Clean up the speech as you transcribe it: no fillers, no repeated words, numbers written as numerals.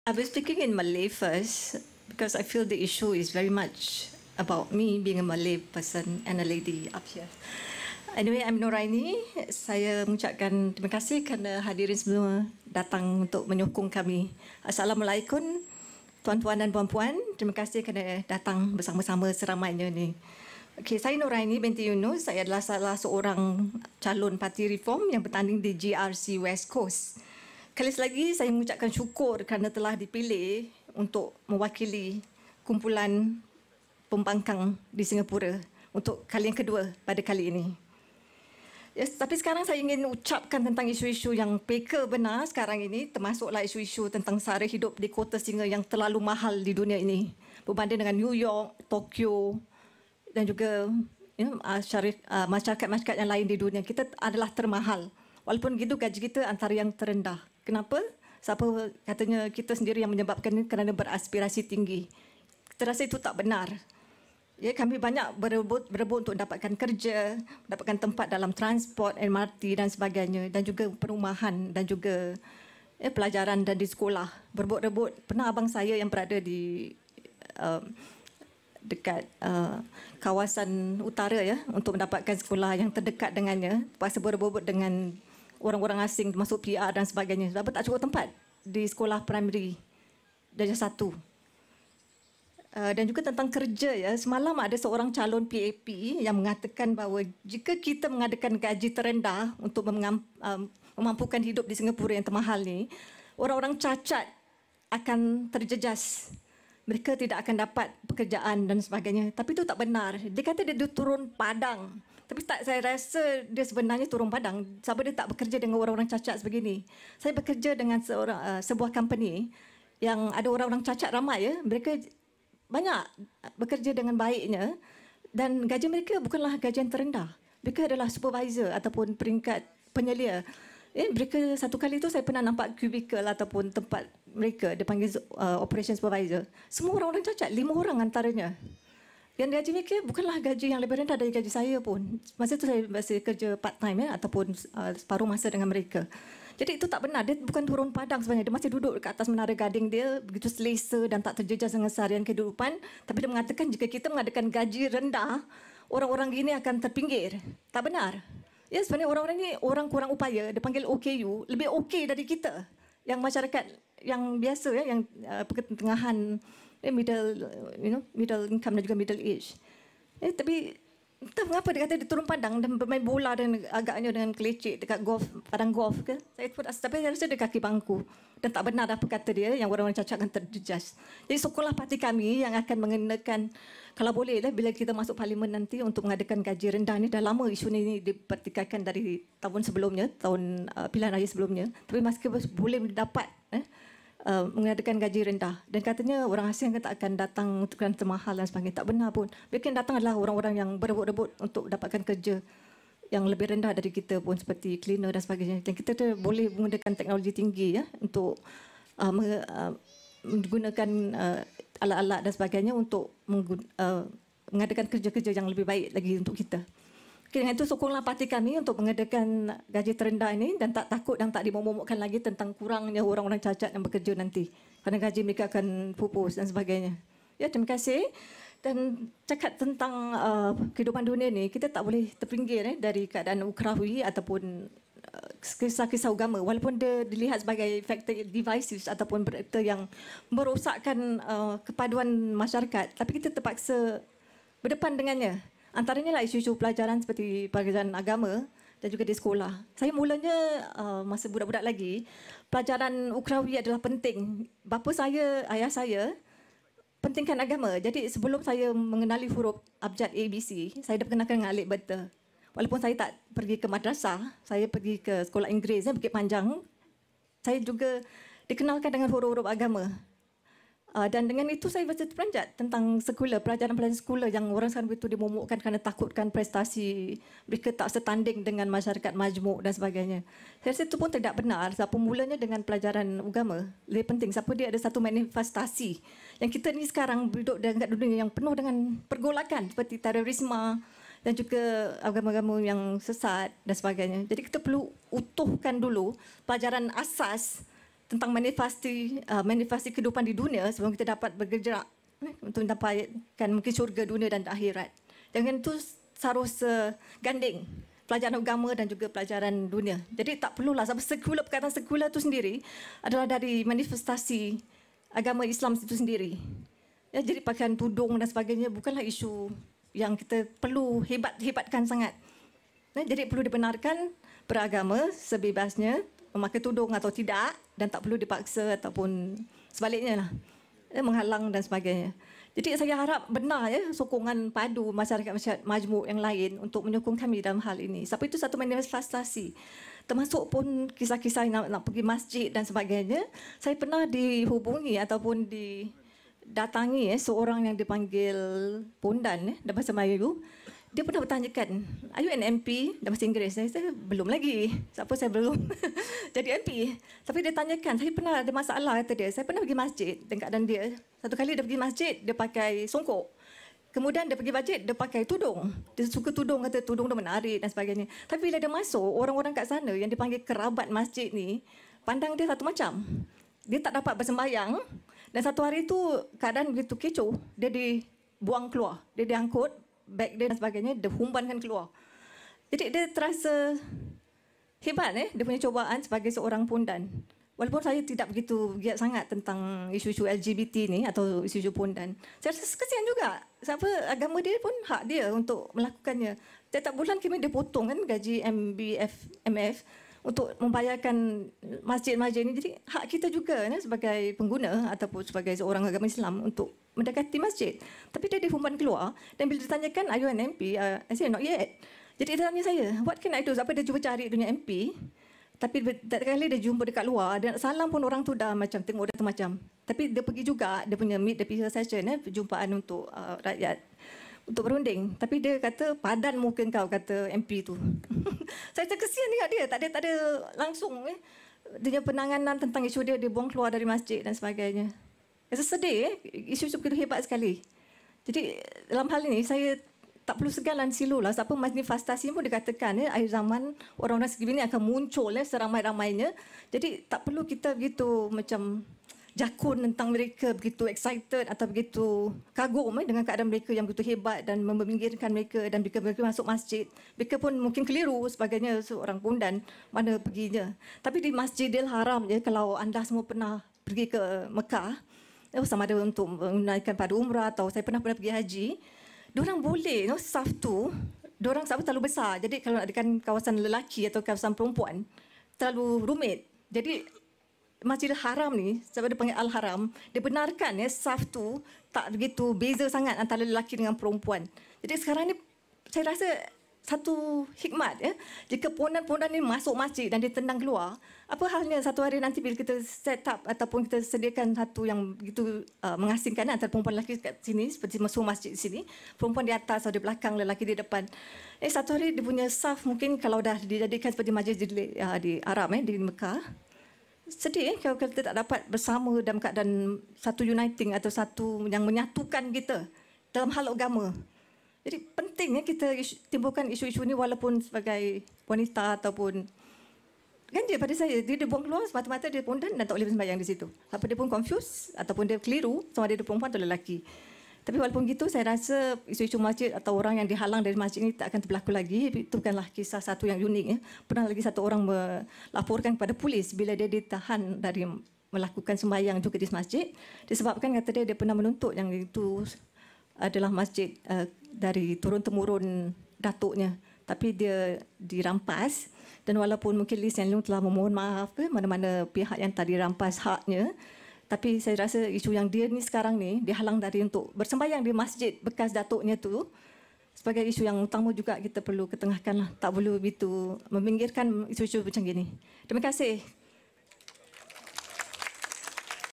I will speaking in Malay first because I feel the issue is very much about me being a Malay person and a lady up here. Anyway, I'm Noraini. Saya mengucapkan terima kasih kerana hadirin semua datang untuk menyokong kami. Assalamualaikum tuan-tuan dan puan-puan. Terima kasih kerana datang bersama-sama seramainya ni. Okay, saya Noraini binti Yunus. Saya adalah salah seorang calon parti reform yang bertanding di GRC West Coast. Kali lagi saya mengucapkan syukur kerana telah dipilih untuk mewakili kumpulan pembangkang di Singapura untuk kali yang kedua pada kali ini. Yes, tapi sekarang saya ingin ucapkan tentang isu-isu yang peka benar sekarang ini, termasuklah isu-isu tentang sara hidup di kota singa yang terlalu mahal di dunia ini berbanding dengan New York, Tokyo dan juga masyarakat-masyarakat yang lain di dunia. Kita adalah termahal. Walaupun begitu gaji kita antara yang terendah. Kenapa? Siapa katanya kita sendiri yang menyebabkan ini kerana beraspirasi tinggi. Kita rasa itu tak benar. Ya, kami banyak berebut untuk mendapatkan kerja, mendapatkan tempat dalam transport, MRT dan sebagainya, dan juga perumahan dan juga pelajaran dan di sekolah. Berebut-rebut. Pernah abang saya yang berada di dekat kawasan utara ya untuk mendapatkan sekolah yang terdekat dengannya. Terpaksa berebut dengan orang-orang asing termasuk PR dan sebagainya. Sebab tak cukup tempat di sekolah primary darjah 1. Dan juga tentang kerja ya. Semalam ada seorang calon PAP yang mengatakan bahawa jika kita mengadakan gaji terendah untuk memampukan hidup di Singapura yang termahal ni, orang-orang cacat akan terjejas. Mereka tidak akan dapat pekerjaan dan sebagainya. Tapi itu tak benar. Dia kata dia turun padang. Tapi tak, saya rasa dia sebenarnya turun padang. Sebab dia tak bekerja dengan orang-orang cacat sebegini. Saya bekerja dengan sebuah company yang ada orang-orang cacat ramai ya. Mereka banyak bekerja dengan baiknya dan gaji mereka bukanlah gaji yang terendah. Mereka adalah supervisor ataupun peringkat penyelia. Mereka satu kali tu saya pernah nampak cubicle ataupun tempat mereka dia panggil operation supervisor. Semua orang-orang cacat, 5 orang antaranya. Yang gaji mereka bukanlah gaji yang lebih rendah dari gaji saya pun. Masa itu saya masih kerja part time ya ataupun separuh masa dengan mereka. Jadi itu tak benar. Dia bukan turun padang sebenarnya. Dia masih duduk dekat atas menara gading dia begitu selesa dan tak terjejas dengan seharian kehidupan. Tapi dia mengatakan jika kita mengadakan gaji rendah, orang-orang ini akan terpinggir. Tak benar. Ya, sebenarnya orang-orang ini orang kurang upaya. Dia panggil OKU, lebih okey dari kita. Yang masyarakat yang biasa ya, yang pertengahan, middle income dan juga middle age. Tapi entah mengapa dia kata dia turun padang dan bermain bola dan agaknya dengan kelecek dekat golf, padang golf ke. Saya pun tapi saya rasa dia kaki bangku. Dan tak benar apa kata dia yang orang-orang cacat akan terjejas. Jadi sekolah parti kami yang akan mengenakan, kalau boleh lah bila kita masuk parlimen nanti untuk mengadakan gaji rendah ni. Dah lama isu ni dipertikaikan dari tahun sebelumnya, tahun pilihan raya sebelumnya. Tapi masih boleh dapat mengadakan gaji rendah. Dan katanya orang asing tak akan datang untuk kerana termahal dan sebagainya. Tak benar pun. Mereka yang datang adalah orang-orang yang berebut-rebut untuk dapatkan kerja yang lebih rendah dari kita pun seperti cleaner dan sebagainya. Dan kita boleh menggunakan teknologi tinggi ya untuk menggunakan alat-alat dan sebagainya untuk mengadakan kerja-kerja yang lebih baik lagi untuk kita. Dengan itu sokonglah parti kami untuk mengadakan gaji terendah ini dan tak takut dan tak dimomokkan lagi tentang kurangnya orang-orang cacat yang bekerja nanti. Kerana gaji mereka akan pupus dan sebagainya. Ya, terima kasih. Dan cakap tentang kehidupan dunia ni, kita tak boleh terpinggir dari keadaan ukrawi ataupun kisah-kisah agama. Walaupun dia dilihat sebagai faktor divisive ataupun faktor yang merosakkan kepaduan masyarakat. Tapi kita terpaksa berdepan dengannya. Antaranya lah isu-isu pelajaran seperti pelajaran agama dan juga di sekolah. Saya mulanya masa budak-budak lagi, pelajaran ukrawi adalah penting. Bapa saya, ayah saya, pentingkan agama. Jadi sebelum saya mengenali huruf abjad ABC, saya dah perkenalkan dengan alif beta. Walaupun saya tak pergi ke madrasah, saya pergi ke sekolah Inggeris, Bukit Panjang, saya juga dikenalkan dengan huruf-huruf agama. Dan dengan itu saya baca terperanjat tentang sekular, pelajaran-pelajaran sekular yang orang sekarang begitu dimomokkan kerana takutkan prestasi mereka tak setanding dengan masyarakat majmuk dan sebagainya. Saya rasa itu pun tidak benar. Sebab mulanya dengan pelajaran agama lebih penting. Siapa dia ada satu manifestasi yang kita ni sekarang duduk dekat dunia yang penuh dengan pergolakan seperti terorisme dan juga agama-agama yang sesat dan sebagainya. Jadi kita perlu utuhkan dulu pelajaran asas tentang manifestasi kehidupan di dunia sebelum kita dapat bergerak untuk mendapatkan mungkin syurga dunia dan akhirat. Jangan tu harus ganding pelajaran agama dan juga pelajaran dunia. Jadi tak perlulah sebab sekular, perkataan sekular itu sendiri adalah dari manifestasi agama Islam itu sendiri. Ya, jadi pakaian tudung dan sebagainya bukanlah isu yang kita perlu hebatkan sangat. Ya, jadi perlu dibenarkan beragama sebebasnya, memakai tudung atau tidak, dan tak perlu dipaksa ataupun sebaliknya lah, menghalang dan sebagainya. Jadi saya harap benar sokongan padu masyarakat majmuk yang lain untuk menyokong kami dalam hal ini. Sebab itu satu manifestasi. Termasuk pun kisah-kisah nak pergi masjid dan sebagainya. Saya pernah dihubungi ataupun didatangi seorang yang dipanggil Pondan dalam bahasa Melayu. Dia pernah bertanyakan, are you an MP dalam bahasa Inggeris? Saya belum lagi. Siapa saya belum jadi MP. Tapi dia tanyakan, saya pernah ada masalah kata dia. Saya pernah pergi masjid dan keadaan dia. Satu kali dia pergi masjid, dia pakai songkok. Kemudian dia pergi masjid, dia pakai tudung. Dia suka tudung, kata tudung dia menarik dan sebagainya. Tapi bila dia masuk, orang-orang kat sana yang dipanggil kerabat masjid ni, pandang dia satu macam. Dia tak dapat bersembayang. Dan satu hari tu keadaan begitu kecoh, dia dibuang keluar. Dia diangkut, beg dia dan sebagainya, dia humbankan keluar. Jadi dia terasa hebat dia punya cubaan sebagai seorang pondan. Walaupun saya tidak begitu giat sangat tentang isu-isu LGBT ni atau isu-isu pondan. Saya rasa kesian juga. Sebab agama dia pun hak dia untuk melakukannya. Setiap bulan kami dia potong kan gaji MF untuk membayarkan masjid-masjid ini. Jadi hak kita juga sebagai pengguna ataupun sebagai seorang agama Islam untuk mendekati masjid. Tapi dia dihumban keluar dan bila ditanyakan, are you an MP? I said, not yet. Jadi dia tanya saya, what can I do? Sampai dia cuba cari dunia MP. Tapi tak kali dia jumpa dekat luar, dia nak salam pun orang tu dah macam tengok dia tu macam. Tapi dia pergi juga, dia punya meet the people session, perjumpaan untuk rakyat. Untuk berunding. Tapi dia kata, padan muka kau, kata MP tu. Saya terkesian dengan dia. Tak ada langsung. Dia penanganan tentang isu dia buang keluar dari masjid dan sebagainya. Rasa sedih. Isu-isu begitu hebat sekali. Jadi dalam hal ini, saya tak perlu segan dan silu lah. Sebab manifestasi pun dikatakan, akhir zaman orang-orang segini akan muncul seramai-ramainya. Jadi tak perlu kita begitu macam jakun tentang mereka begitu excited atau begitu kagum dengan keadaan mereka yang begitu hebat dan meminggirkan mereka dan mereka masuk masjid. Mereka pun mungkin keliru sebagainya seorang pondan mana perginya. Tapi di Masjidil Haram kalau anda semua pernah pergi ke Mekah, sama ada untuk menunaikan pada umrah atau saya pernah pergi haji, diorang boleh saf tu, diorang saf terlalu besar. Jadi kalau nak adakan kawasan lelaki atau kawasan perempuan terlalu rumit. Jadi Masjidil Haram ni, sebab dia panggil Al-Haram, dia benarkan saf tu tak begitu beza sangat antara lelaki dengan perempuan. Jadi sekarang ni saya rasa satu hikmat jika pondan-pondan ni masuk masjid dan dia tendang keluar, apa halnya satu hari nanti bila kita set up ataupun kita sediakan satu yang begitu mengasingkan antara perempuan lelaki kat sini seperti masuk masjid sini, perempuan di atas atau di belakang, lelaki di depan. Satu hari dia punya saf mungkin kalau dah dijadikan seperti masjid di Arab di Mekah. Sedih kalau kita tak dapat bersama dalam keadaan satu uniting atau satu yang menyatukan kita dalam hal agama. Jadi penting kita timbulkan isu-isu ini walaupun sebagai wanita ataupun ganja pada saya. Dia buang keluar semata-mata dia pondan dan tak boleh bersembahyang di situ. Apa dia pun confused ataupun dia keliru sama ada dia perempuan atau lelaki. Tapi walaupun gitu, saya rasa isu-isu masjid atau orang yang dihalang dari masjid ini tak akan berlaku lagi. Itu bukanlah kisah satu yang unik. Pernah lagi satu orang melaporkan kepada polis bila dia ditahan dari melakukan sembahyang juga di masjid. Disebabkan kata dia pernah menuntut yang itu adalah masjid dari turun-temurun datuknya. Tapi dia dirampas dan walaupun mungkin Lee Hsien Loong telah memohon maaf ke mana-mana pihak yang tadi rampas haknya, tapi saya rasa isu yang dia ni sekarang ni dihalang dari untuk bersembahyang di masjid bekas datuknya tu sebagai isu yang utama juga kita perlu ketengahkan lah. Tak perlu begitu meminggirkan isu-isu macam gini. Terima kasih